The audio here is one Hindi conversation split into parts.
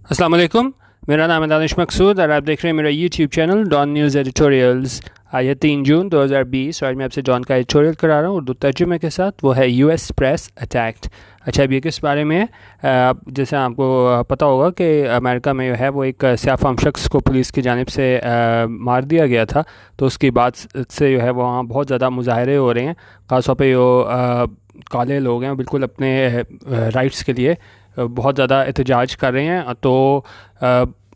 अस्सलाम वालेकुम। मेरा नाम है दानिश मकसूद और आप देख रहे हैं मेरा YouTube channel Dawn news editorials. आज है 3 जून 2020 और मैं आपसे डॉन का एडिटोरियल करा रहा हूँ उर्दू तर्जुमे के साथ। वो है यूएस प्रेस अटैक्ड। अच्छा, अब ये किस बारे में है? जैसे आपको पता होगा कि अमेरिका में जो है वो एक स्याफाम शख्स को पुलिस की जानिब से मार दिया गया था। तो उसकी बात से जो है वहाँ बहुत ज़्यादा मुजाहरे हो रहे हैं। ख़ासतौर पे जो काले लोग हैं बिल्कुल अपने राइट्स के लिए बहुत ज़्यादा एहतजाज कर रहे हैं। तो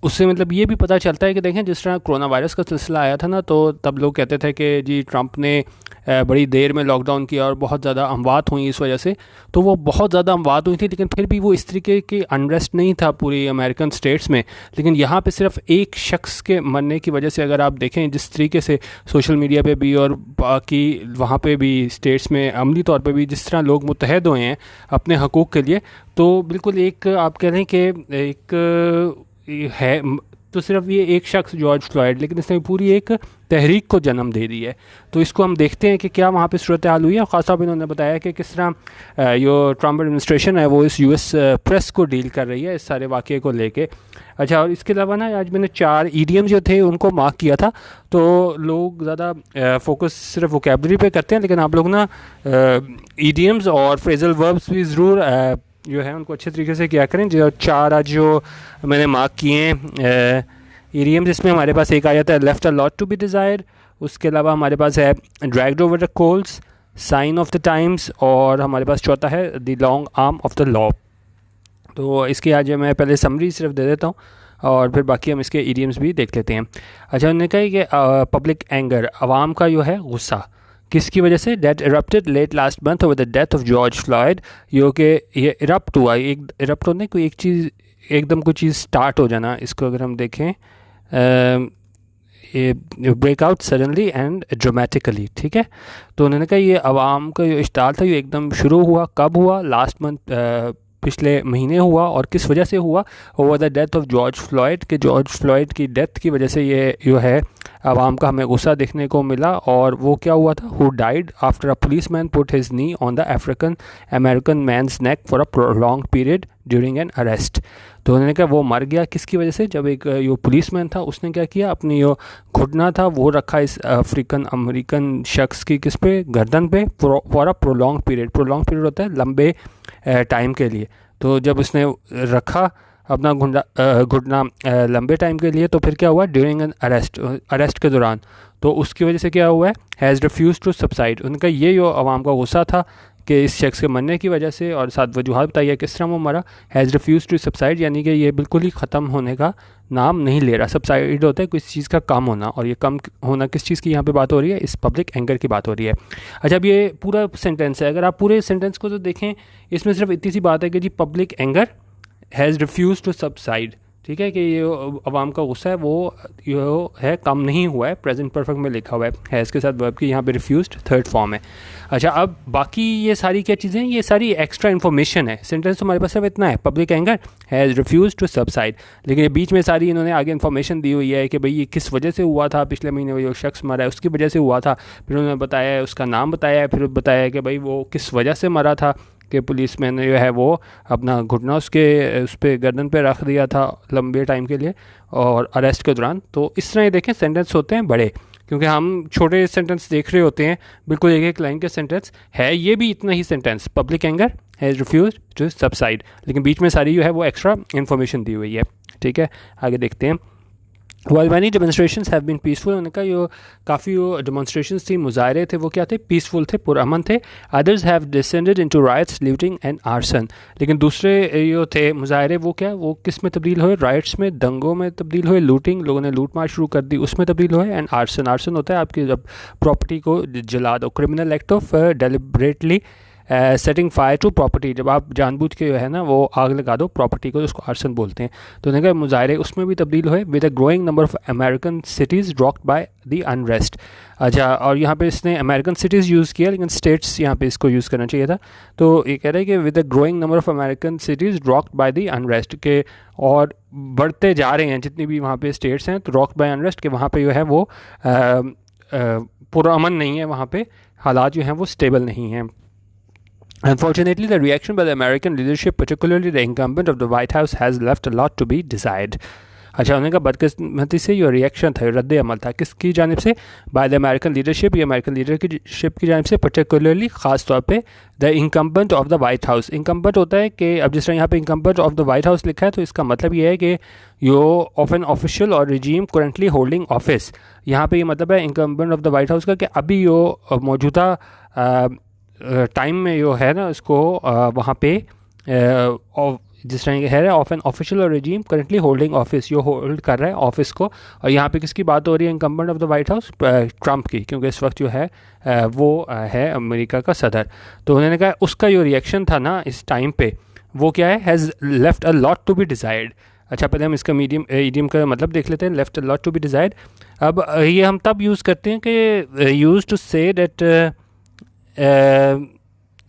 उससे मतलब ये भी पता चलता है कि देखें, जिस तरह कोरोना वायरस का सिलसिला आया था ना, तो तब लोग कहते थे कि जी ट्रंप ने बड़ी देर में लॉकडाउन किया और बहुत ज़्यादा अमवात हुई इस वजह से। तो वो बहुत ज़्यादा अमवात हुई थी, लेकिन फिर भी वो इस तरीके की अनरेस्ट नहीं था पूरी अमेरिकन स्टेट्स में। लेकिन यहाँ पे सिर्फ एक शख्स के मरने की वजह से अगर आप देखें जिस तरीके से सोशल मीडिया पे भी और बाकी वहाँ पे भी स्टेट्स में अमली तौर पे भी जिस तरह लोग मुत्तहद हुए हैं अपने हकूक़ के लिए, तो बिल्कुल एक आप कह रहे हैं कि एक है तो सिर्फ ये एक शख्स जॉर्ज फ्लॉयड, लेकिन इसने पूरी एक तहरीक को जन्म दे दी है। तो इसको हम देखते हैं कि क्या वहाँ पे सूरत हाल हुई है। ख़ासतौर पर इन्होंने बताया कि किस तरह जो ट्रंप एडमिनिस्ट्रेशन है वो इस यूएस प्रेस को डील कर रही है इस सारे वाक़े को लेके। अच्छा, और इसके अलावा ना आज मैंने 4 ईडियम जो थे उनको मार्क किया था। तो लोग ज़्यादा फोकस सिर्फ वोकेबलरी पे करते हैं, लेकिन आप लोग ना ईडियम्स और फ्रेजल वर्ब्स भी ज़रूर जो है उनको अच्छे तरीके से क्या करें। जो 4 आज जो मैंने मार्क किए हैं ईडियम्स, इसमें हमारे पास एक आ जाता है left a lot to be desired. उसके अलावा हमारे पास है dragged over the coals, sign of the times, और हमारे पास चौथा है the long arm of the law. तो इसकी आज मैं पहले समरी सिर्फ दे देता हूँ और फिर बाकी हम इसके ईडियम्स भी देख लेते हैं। अच्छा, उन्होंने कहा कि पब्लिक एंगर, आवाम का जो है गुस्सा, किसकी वजह से? That erupted late last month over the death of George Floyd. ये इरप्ट हुआ, एक इरप्ट होने कोई एक चीज़ एकदम कोई चीज़ स्टार्ट हो जाना, इसको अगर हम देखें ये ब्रेकआउट सडनली एंड ड्रामेटिकली, ठीक है। तो उन्होंने कहा ये आवाम का जो इश्ताल था ये एकदम शुरू हुआ, कब हुआ? लास्ट मंथ, पिछले महीने हुआ। और किस वजह से हुआ? Over the death of George Floyd, के जॉर्ज फ्लॉयड की डेथ की वजह से ये जो है आवाम का हमें गुस्सा देखने को मिला। और वो क्या हुआ था? Who died after a police man put his knee on the African American man's neck for a prolong period during an arrest. तो उन्होंने कहा वो मर गया किसकी वजह से? जब एक जो पुलिस मैन था उसने क्या किया, अपनी जो घुटना था वो रखा इस अफ्रीकन अमेरिकन शख्स की किस पे? गर्दन पे, for a prolong period. Prolong period होता है लंबे टाइम के लिए। तो जब उसने रखा अपना घुटना लंबे टाइम के लिए, तो फिर क्या हुआ? ड्यूरिंग एन अरेस्ट के दौरान। तो उसकी वजह से क्या हुआ है? Has refuse to subside. उनका ये जो आवाम का गुस्सा था कि इस शख्स के मरने की वजह से, और साथ वजूहत बताइए किस तरह वो मरा। हैज़ रिफ्यूज़ टू सबसाइड यानी कि ये बिल्कुल ही ख़त्म होने का नाम नहीं ले रहा। सबसाइड होता है किसी चीज़ का कम होना, और ये कम होना किस चीज़ की यहाँ पे बात हो रही है? इस पब्लिक एंगर की बात हो रही है। अच्छा, अब ये पूरा सेंटेंस है, अगर आप पूरे सेंटेंस को तो देखें, इसमें सिर्फ इतनी सी बात है कि जी public anger has refuse to subside, ठीक है, कि ये अवाम का गुस्सा है वो यो है कम नहीं हुआ है। प्रेजेंट परफेक्ट में लिखा हुआ है हैज़ के साथ वर्ब की, यहाँ पे रिफ्यूज़ड थर्ड फॉर्म है। अच्छा, अब बाकी ये सारी क्या चीज़ें हैं? ये सारी एक्स्ट्रा इन्फॉर्मेशन है। सेंटेंस तो हमारे पास सिर्फ इतना है, public anger has refuse to subside, लेकिन ये बीच में सारी इन्होंने आगे इन्फॉर्मेशन दी हुई है कि भाई ये किस वजह से हुआ था। पिछले महीने जो शख्स मरा है उसकी वजह से हुआ था, फिर उन्होंने बताया है उसका नाम बताया है, फिर बताया है कि भाई वो किस वजह से मरा था, कि पुलिस मैन ने जो है वो अपना घुटना उस पर गर्दन पे रख दिया था लंबे टाइम के लिए और अरेस्ट के दौरान। तो इस तरह ये देखें सेंटेंस होते हैं बड़े, क्योंकि हम छोटे सेंटेंस देख रहे होते हैं, बिल्कुल एक एक लाइन के सेंटेंस है। ये भी इतना ही sentence, public anger has refuse to subside, लेकिन बीच में सारी जो है वो एक्स्ट्रा इन्फॉर्मेशन दी हुई है, ठीक है। आगे देखते हैं। While many demonstrations have been peaceful, उन्होंने कहा जो काफ़ी जो demonstrations थी, मुजाहरे थे, वो क्या थे? पीसफुल थे, पुरअमन थे। Others have descended into riots, looting and arson। लेकिन दूसरे जो थे मुजाहरे वो क्या? वो किस में तब्दील हुए? राइट्स में, दंगों में तब्दील हुए, लूटिंग, लोगों ने लूट मार शुरू कर दी, उसमें तब्दील हुए, एंड आर्सन। आर्सन होता है आपकी जब प्रॉपर्टी को जला दो, criminal act of deliberately setting fire to property, जब आप जानबूझ के जो है ना वो आग लगा दो प्रॉपर्टी को, तो उसको आर्सन बोलते हैं। तो उन्होंने कहा मुजाहरे उसमें भी तब्दील हुए। With a growing number of American cities rocked by the unrest. अच्छा, और यहाँ पे इसने अमेरिकन सिटीज़ यूज़ किया, लेकिन स्टेट्स यहाँ पे इसको यूज़ करना चाहिए था। तो ये कह रहे हैं कि with a growing number of American cities rocked by the unrest, के और बढ़ते जा रहे हैं जितनी भी वहाँ पे स्टेट्स हैं, तो रॉक्ड बाय अनरेस्ट के वहाँ पे जो है वो पुरअमन नहीं है, वहाँ पे हालात जो हैं वो स्टेबल नहीं हैं। Unfortunately, the reaction by the American leadership, particularly the incumbent of the White House, has left a lot to be desired. अच्छा, उन्होंने कहा बदकिस्मती से जो रिएक्शन था, रद्द अमल था, किसकी जानिब से? बाय द अमेरिकन लीडरशिप, ये अमेरिकन लीडरशिप की जानिब से, पर्टिकुलरली ख़ास तौर पे the incumbent of the white house. Incumbent होता है कि अब जिस तरह यहाँ पे incumbent of the white house लिखा है, तो इसका मतलब ये है कि यो ऑफ एन ऑफिशियल और रिजीम करंटली होल्डिंग ऑफिस। यहाँ पे ये मतलब है incumbent of the white house का कि अभी यो मौजूदा टाइम में यो है ना, इसको वहाँ पे जिस तरह के है ऑफ एन ऑफिशियल और रिजीम करंटली होल्डिंग ऑफिस, यो होल्ड कर रहा है ऑफिस को। और यहाँ पे किसकी बात हो रही है incumbent of the white house? Trump की, क्योंकि इस वक्त जो है वो है अमेरिका का सदर। तो उन्होंने कहा उसका जो रिएक्शन था ना इस टाइम पे, वो क्या है? Has left a lot to be desired. अच्छा, पहले हम इसका ईडियम का मतलब देख लेते हैं, left a lot to be desired. अब ये हम तब यूज़ करते हैं कि use to say that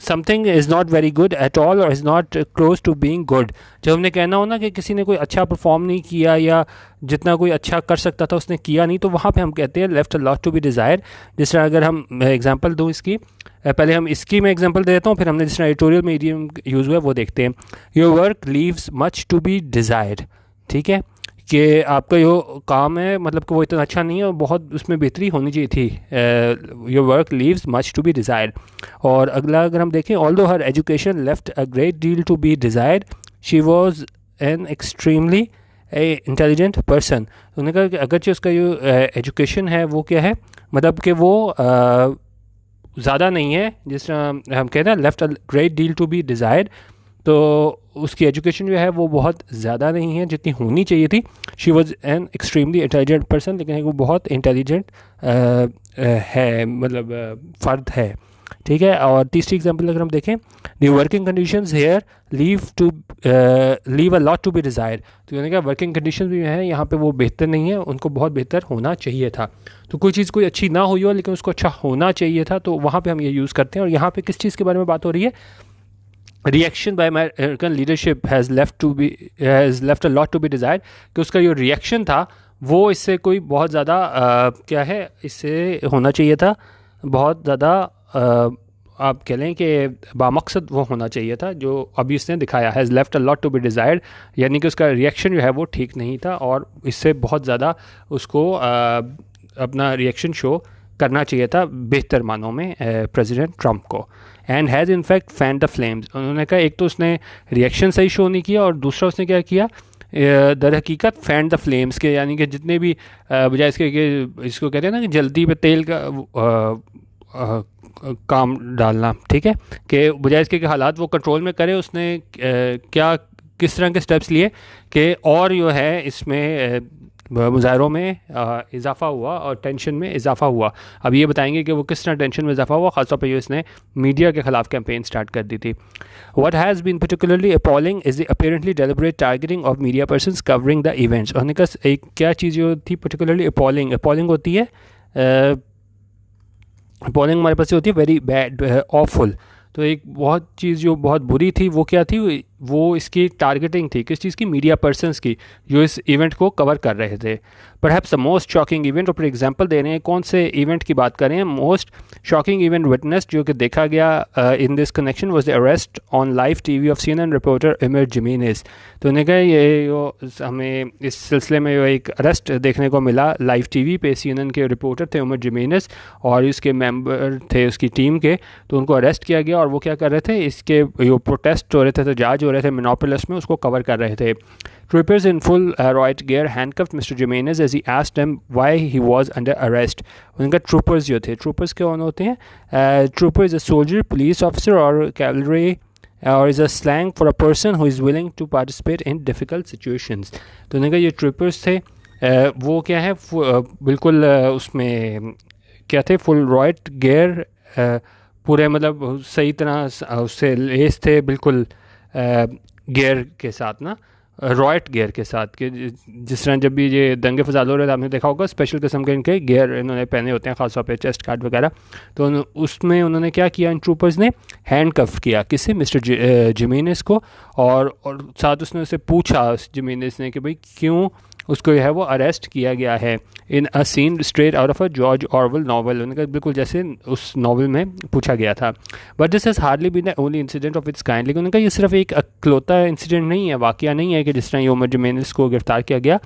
something is not very good at all और is not close to being good. जब हमने कहना हो ना कि किसी ने कोई अच्छा परफॉर्म नहीं किया या जितना कोई अच्छा कर सकता था उसने किया नहीं, तो वहाँ पे हम कहते हैं left a lot to be desire. जिस तरह अगर हम एग्जांपल दूँ इसकी, पहले हम इसकी मैं एग्जांपल दे देता हूँ, फिर हमने जिस तरह एडिटोरियल में इडियम यूज़ हुआ है वो देखते हैं। Your work leaves much to be desired, ठीक है, कि आपका जो काम है मतलब कि वो इतना अच्छा नहीं है और बहुत उसमें बेहतरी होनी चाहिए थी। Your work leaves much to be desired. और अगला अगर हम देखें, although her education left a great deal to be desired, she was an extremely intelligent person. उन्होंने कहा कि अगरचे उसका जो एजुकेशन है वो क्या है, मतलब कि वो ज़्यादा नहीं है, जिस तरह हम कहते हैं left a great deal to be desired, तो उसकी एजुकेशन जो है वो बहुत ज़्यादा नहीं है जितनी होनी चाहिए थी। She was an extremely intelligent person, लेकिन वो बहुत इंटेलिजेंट है, मतलब फ़र्द है, ठीक है। और तीसरी एग्जांपल अगर हम देखें, the working conditions here leave a lot to be desired. तो यानी कि वर्किंग कंडीशन भी है यहाँ पे वो बेहतर नहीं है, उनको बहुत बेहतर होना चाहिए था। तो कोई चीज़ कोई अच्छी ना हुई हो लेकिन उसको अच्छा होना चाहिए था, तो वहाँ पे हम ये यूज़ करते हैं। और यहाँ पे किस चीज़ के बारे में बात हो रही है? Reaction by American leadership has left a lot to be desired, कि उसका जो रिएक्शन था वो इससे कोई बहुत ज़्यादा क्या है, इससे होना चाहिए था बहुत ज़्यादा आप कह लें कि बामकसद वो होना चाहिए था, जो अभी इसने दिखाया। Has left a lot to be desired, यानी कि उसका रिएक्शन जो है वो ठीक नहीं था और इससे बहुत ज़्यादा उसको अपना रिएक्शन शो करना चाहिए था बेहतर मानों में प्रेसिडेंट ट्रम्प को। And has in fact fan the flames. उन्होंने कहा एक तो उसने रिएक्शन सही शो नहीं किया और दूसरा उसने क्या किया, दर हकीकत फैन द फ्लेम्स के, यानी कि जितने भी बजाय इसके कि इसको कहते हैं ना कि जल्दी पे तेल का काम डालना, ठीक है, कि बजाय इसके कि हालात वो कंट्रोल में करे, उसने क्या किस तरह के स्टेप्स लिए कि और जो है इसमें मुजाहरों में इजाफा हुआ और टेंशन में इजाफा हुआ। अब ये बताएंगे कि वो किस तरह टेंशन में इजाफा हुआ, ख़ासतौर पर इसने मीडिया के ख़िलाफ़ कैंपेन स्टार्ट कर दी थी। What has been particularly appalling is the apparently deliberate targeting of media persons covering the events। और एक क्या चीज़ जो थी particularly appalling, appalling होती है appalling हमारे पास होती है वेरी बैड, awful। तो एक बहुत चीज़ जो बहुत बुरी थी वो क्या थी, वो इसकी टारगेटिंग थी किस चीज़ की, मीडिया पर्सनस की, जो इस इवेंट को कवर कर रहे थे। Perhaps the most shocking event, और फिर एग्जांपल दे रहे हैं कौन से इवेंट की बात कर रहे हैं। मोस्ट शॉकिंग इवेंट विटनेस जो कि देखा गया in this connection was the arrest on live TV of CNN reporter Omar Jimenez. तो उन्होंने कहा ये हमें इस सिलसिले में एक अरेस्ट देखने को मिला लाइव टीवी पे, CNN के रिपोर्टर थे इमर जिमेनेज़ और इसके मेंबर थे उसकी टीम के, तो उनको अरेस्ट किया गया और वो क्या कर रहे थे, इसके जो प्रोटेस्ट हो रहे थे, तो जाज हो रहे थे मिनोपोलिस में, उसको कवर कर रहे थे। Troopers in full riot gear handcuffed Mr. Jimenez as he asked him why he was under arrest। उनका troopers जो थे, troopers कौन होते हैं? Trooper is a soldier, police officer or cavalry or is a slang for a person who is willing to participate in difficult situations। तो उनका ये troopers थे, वो क्या है बिल्कुल उसमें क्या थे, फुल riot gear, पूरे मतलब सही तरह उससे लेस थे, बिल्कुल गियर के साथ ना, रॉयट गियर के साथ, कि जिस तरह जब भी ये दंगे फसाद हो रहे थे आपने देखा होगा स्पेशल किस्म के इनके गियर इन्होंने पहने होते हैं, खासतौर पे चेस्ट गार्ड वगैरह। तो उसमें उन्होंने क्या किया, इन ट्रूपर्स ने हैंड कफ किया किससे, मिस्टर जिमेनेज़ को, और साथ उसने उससे पूछा जिमेनेज़ ने कि भाई क्यों उसको जो है वो अरेस्ट किया गया है in a scene straight out of a George Orwell novel. उनका बिल्कुल जैसे उस नावल में पूछा गया था। But this has hardly been the only incident of its kind. लेकिन उनका ये सिर्फ एक अकलौता इंसिडेंट नहीं है, वाक़या नहीं है कि जिस तरह ये उमर जिमेनेज़ को गिरफ्तार किया गया।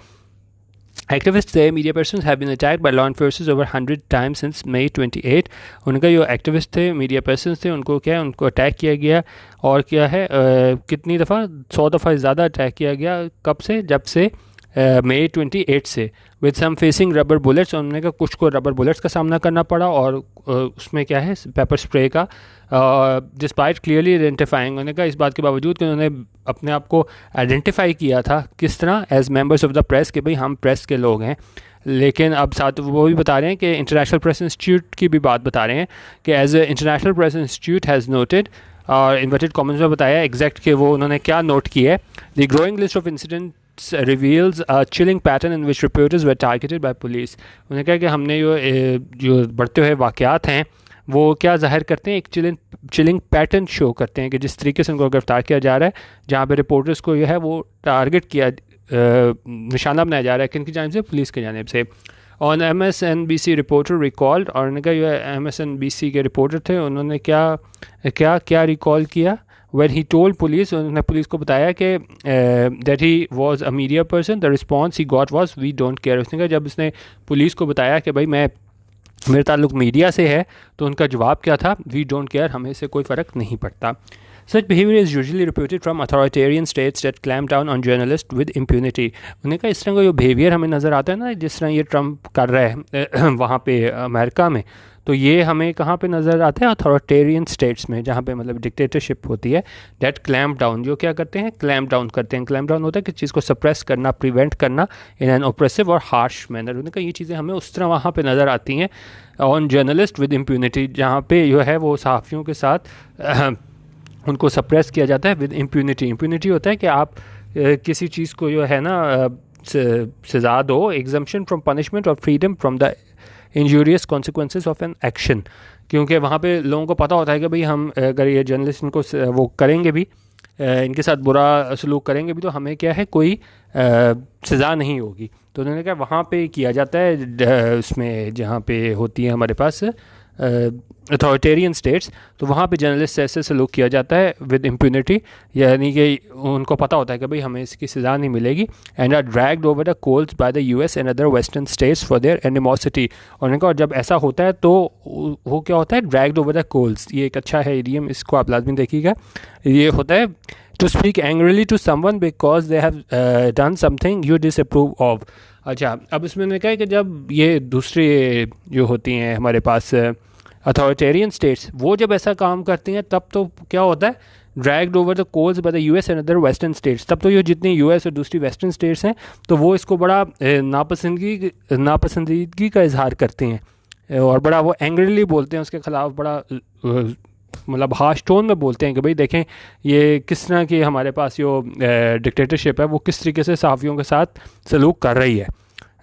Activists say media persons have been attacked by law enforcers over 100 times since May 28। उनका जो एक्टिविस्ट थे, मीडिया पर्सनस थे, उनको क्या है, उनको अटैक किया गया। और क्या है कितनी दफ़ा, 100 दफ़ा ज़्यादा अटैक किया गया। कब से? जब से मई 28 से। With some facing rubber bullets, उन्होंने कहा कुछ को रबर बुलेट्स का सामना करना पड़ा और उसमें क्या है पेपर स्प्रे का। डिस्पाइट क्लियरली आइडेंटिफाइंग, उन्होंने कहा इस बात के बावजूद कि उन्होंने अपने आप को आइडेंटिफाई किया था किस तरह, as members of the press, कि भाई हम प्रेस के लोग हैं। लेकिन अब साथ वो भी बता रहे हैं कि इंटरनेशनल प्रेस इंस्टीट्यूट की भी बात बता रहे हैं कि as a international press institute has noted, और इन्वर्टेड कॉमेंट्स में बताया एग्जैक्ट कि वो उन्होंने क्या नोट किया है। The growing list of incident reveals a chilling pattern in which reporters were targeted by police। उन्होंने कहा कि हमने जो बढ़ते हुए वाक़यात हैं वो क्या ज़ाहिर करते हैं, एक चिलिंग पैटर्न शो करते हैं कि जिस तरीके से उनको गिरफ्तार किया जा रहा है, जहाँ पे रिपोर्टर्स को जो है वो टारगेट किया, निशाना बनाया जा रहा है किन की जानिब से, पुलिस की जानिब से। ऑन MSNBC रिपोर्टर रिकॉल्ड, और उन्होंने कहा जो MSNBC के रिपोर्टर थे उन्होंने क्या क्या क्या रिकॉल किया। When he told police, उन्होंने पुलिस को बताया कि that he was a media person, the response he got was we don't care। उसने कहा जब उसने पुलिस को बताया कि भाई मेरे ताल्लुक मीडिया से है, तो उनका जवाब क्या था, we don't care, हमें इससे कोई फ़र्क नहीं पड़ता। Such behavior is usually reported from authoritarian states that clamp down on journalists with impunity। उन्होंने कहा इस तरह का जो बिहेवियर हमें नज़र आता है ना, जिस तरह ये ट्रम्प कर रहा है वहाँ पे अमेरिका में, तो ये हमें कहाँ पे नज़र आता है, अथॉरिटेरियन स्टेट्स में, जहाँ पे मतलब डिक्टेटरशिप होती है। डेट क्लैम्प डाउन, जो क्या करते हैं, क्लैम्प डाउन करते हैं। क्लैम्प डाउन होता है कि चीज़ को सप्रेस करना, प्रिवेंट करना इन एन ऑप्रेसिव और हार्श मैनर। उन्होंने कहा ये चीज़ें हमें उस तरह वहाँ पे नज़र आती हैं ऑन जर्नलिस्ट विद इम्प्यूनिटी, जहाँ पे जो है वो सहाफ़ियों के साथ उनको सप्रेस किया जाता है विद इम्प्यूनिटी। इम्प्यूनिटी होता है कि आप किसी चीज़ को जो है ना सज़ा दो, एग्जम्पशन फ्रॉम पनिशमेंट और freedom from the injurious consequences of an action. क्योंकि वहाँ पे लोगों को पता होता है कि भाई हम अगर ये जर्नलिस्ट इनको वो करेंगे भी, इनके साथ बुरा सलूक करेंगे भी, तो हमें क्या है कोई सज़ा नहीं होगी। तो उन्होंने कहा वहाँ पे किया जाता है उसमें जहाँ पे होती है हमारे पास अथॉरिटेरियन स्टेट्स, तो वहाँ पे जर्नलिस्ट से ऐसे सलूक किया जाता है विद इम्प्यूनिटी, यानी कि उनको पता होता है कि भाई हमें इसकी सज़ा नहीं मिलेगी। And are dragged over the coals by the US and other western states for their animosity. और उन्होंने कहा जब ऐसा होता है तो वो क्या होता है, ड्रैग्ड ओवर द कोल्स, ये एक अच्छा है इडियम, इसको आप लाजमी देखिएगा। ये होता है to speak angrily to someone because they have done something you disapprove of. अच्छा, अब इसमें उन्होंने कहा कि जब ये दूसरी जो होती हैं हमारे पास अथॉरिटेरियन स्टेट्स, वो जब ऐसा काम करती हैं तब तो क्या होता है, dragged over the coals by the US and other western states. तब तो ये जितनी US और दूसरी वेस्टर्न स्टेट्स हैं तो वो इसको बड़ा नापसंदीदगी का इजहार करते हैं और बड़ा वो एंग्रीली बोलते हैं उसके ख़िलाफ़, बड़ा मतलब हार्श टोन में बोलते हैं कि भाई देखें ये किस तरह की हमारे पास जो डिक्टेटरशिप है वो किस तरीके से सहाफ़ियों के साथ सलूक कर रही है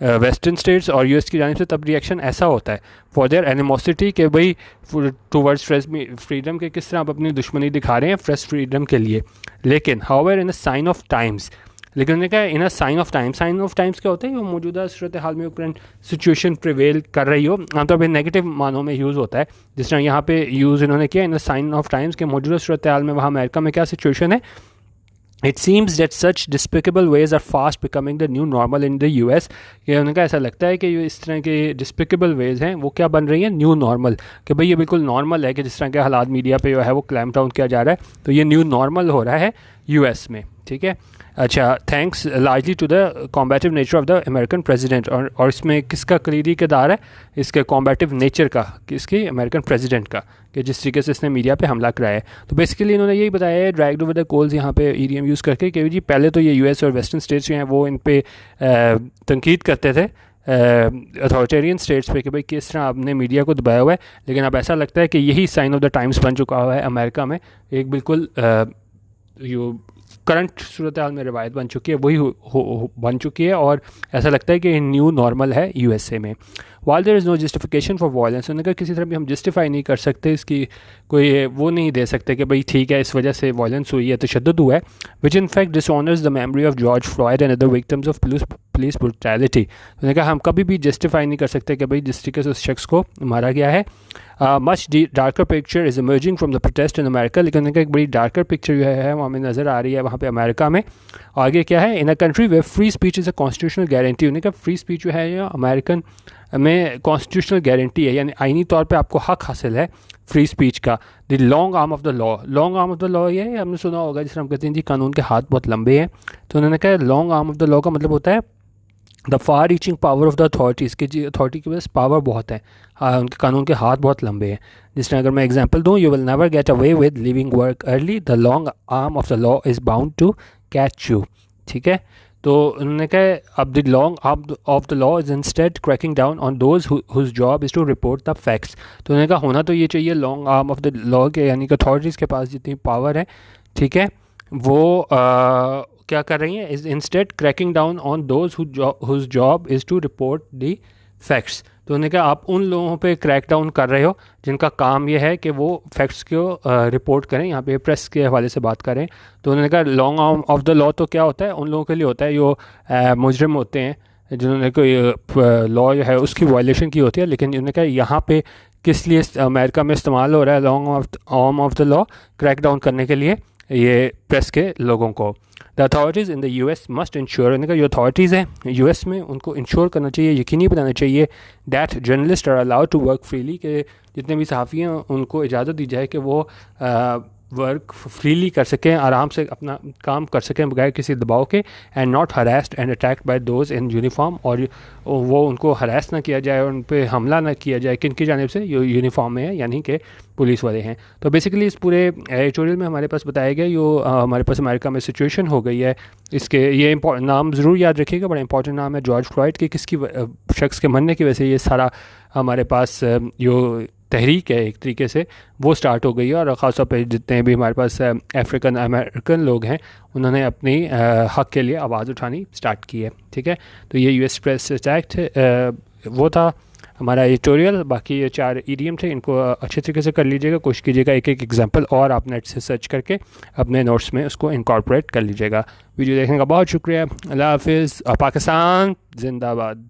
वेस्टर्न स्टेट्स और US की जानिब से। तब रिएक्शन ऐसा होता है फॉर देयर एनिमोसिटी के भाई टूवर्ड्स फ्रीडम के किस तरह आप अपनी दुश्मनी दिखा रहे हैं प्रेस फ्रीडम के लिए। लेकिन however in a sign of times, लेकिन उन्होंने कहा in a sign of times, sign of times क्या होता है, वो मौजूदा सूरत हाल में करंट सिचुएशन प्रिवेल कर रही हो, आमतौर पर नेगेटिव मानों में यूज़ होता है। जिस तरह यहाँ पे यूज़ इन्होंने किया इन अ साइन ऑफ टाइम्स के मौजूदा सूरत हाल में वहाँ अमेरिका में क्या सिचुएशन है। It seems that such despicable ways are fast becoming the new normal in the US। ये उनका ऐसा लगता है कि ये इस तरह के despicable ways हैं वो क्या बन रही हैं, न्यू नॉर्मल, कि भाई ये बिल्कुल नॉर्मल है कि जिस तरह के हालात मीडिया पे जो है वो क्लैम्प डाउन किया जा रहा है, तो ये न्यू नॉर्मल हो रहा है US में। ठीक है, अच्छा, thanks largely to the combative nature of the American president. और इसमें किसका कलीदी किरदार है, इसके कॉम्बैटिव नेचर का, किसकी, अमेरिकन प्रेसिडेंट का, कि जिस तरीके से इसने मीडिया पे हमला कराया है। तो बेसिकली इन्होंने यही बताया है ड्रैग्ड ओवर द कोल्स यहाँ पे ईडीएम यूज़ करके कि जी पहले तो ये US और वेस्टर्न स्टेट्स जो हैं वो इन पे तनकीद करते थे अथॉरिटेरियन स्टेट्स पे कि भाई किस तरह आपने मीडिया को दबाया हुआ है, लेकिन अब ऐसा लगता है कि यही साइन ऑफ द टाइम्स बन चुका हुआ है अमेरिका में, एक बिल्कुल यो करंट सूरत हाल में रिवायत बन चुकी है, वही बन चुकी है और ऐसा लगता है कि न्यू नॉर्मल है USA में। While there is no justification for violence, उन्होंने कहा किसी तरह भी हम जस्टिफाई नहीं कर सकते, इसकी कोई वो नहीं दे सकते कि भाई ठीक है इस वजह से वायलेंस हुई है, तशद्दुद हुआ है, which in fact dishonours the memory of George Floyd and other victims of police brutality. उन्होंने कहा हम कभी भी जस्टिफाई नहीं कर सकते कि भाई जिस तरीके से उस शख्स को मारा गया है। Much darker picture is emerging from the protest in America, लेकिन उन्होंने कहा एक बड़ी डार्कर पिक्चर जो है वहाँ में नज़र आ रही है वहाँ पे अमेरिका में। आगे क्या है, in a country where free speech is a constitutional guarantee. उन्होंने कहा फ्री स्पीच जो है ये अमेरिकन में कॉन्स्टिट्यूशनल गारंटी है, यानी आइनी तौर पे आपको हक हासिल है फ्री स्पीच का। The long arm of the law, long arm of the law ये है, हमने सुना होगा जिसमें हम कहते हैं जी कानून के हाथ बहुत लंबे हैं। तो उन्होंने कहा long arm of the law का मतलब होता है the far reaching power of the authorities, के जी अथॉरिटी के पास पावर बहुत है, उनके कानून के हाथ बहुत लंबे हैं। जिस तरह अगर मैं एग्जांपल दूं, you will never get away with leaving work early, the long arm of the law is bound to catch you. ठीक है, तो उन्होंने कहा अब the long arm of the law is instead cracking down on those whose job is to report the facts. तो उन्होंने कहा होना तो ये चाहिए long arm of the law के, यानी कि अथॉरिटीज़ के पास जितनी पावर है, ठीक है, वो क्या कर रही हैं, is instead cracking down on those whose job is to report the facts. तो उन्होंने कहा आप उन लोगों पे क्रैक डाउन कर रहे हो जिनका काम ये है कि वो फैक्ट्स को रिपोर्ट करें, यहाँ पे प्रेस के हवाले से बात करें। तो उन्होंने कहा long arm of the law तो क्या होता है, उन लोगों के लिए होता है जो मुजरिम होते हैं, जिन्होंने कोई लॉ जो है उसकी वायलेशन की होती है। लेकिन उन्होंने कहा यहाँ पे किस लिए अमेरिका में इस्तेमाल हो रहा है long arm of the law, crack down करने के लिए ये प्रेस के लोगों को। The authorities in the US must ensure, उन्होंने कहा जो अथॉरिटीज़ हैं US में उनको इंश्योर करना चाहिए, यकीनी बनाना चाहिए that journalists are allowed to work freely, के जितने भी सहाफ़ी हैं उनको इजाज़त दी जाए कि वो वर्क फ्रीली कर सकें, आराम से अपना काम कर सकें बगैर किसी दबाव के, and not harassed and attacked by those in uniform, और वो उनको हरास ना किया जाए और उन पर हमला ना किया जाए किन की जानिब से, जो यूनिफॉर्म में है यानी कि पुलिस वाले हैं। तो बेसिकली इस पूरे एडिटोरियल में हमारे पास बताया गया जो हमारे पास अमेरिका में सिचुएशन हो गई है, इसके ये नाम ज़रूर याद रखिएगा, बड़ा इंपॉर्टेंट नाम है जॉर्ज फ्लॉयड के, किसकी शख्स के मरने की वजह से ये सारा हमारे पास जो तहरीक है एक तरीके से वो स्टार्ट हो गई है। और ख़ास तौर पर जितने भी हमारे पास अफ्रीकन अमेरिकन लोग हैं उन्होंने अपनी हक़ के लिए आवाज़ उठानी स्टार्ट की है। ठीक है, तो ये US प्रेस एक्ट वो था हमारा एडिटोरियल। बाकी ये 4 ईडियम थे, इनको अच्छे तरीके से कर लीजिएगा, कोशिश कीजिएगा एक एक एग्जांपल और आप नेट से सर्च करके अपने नोट्स में उसको इनकॉर्पोरेट कर लीजिएगा। वीडियो देखने का बहुत शुक्रिया, अल्लाह हाफिज़, पाकिस्तान जिंदाबाद।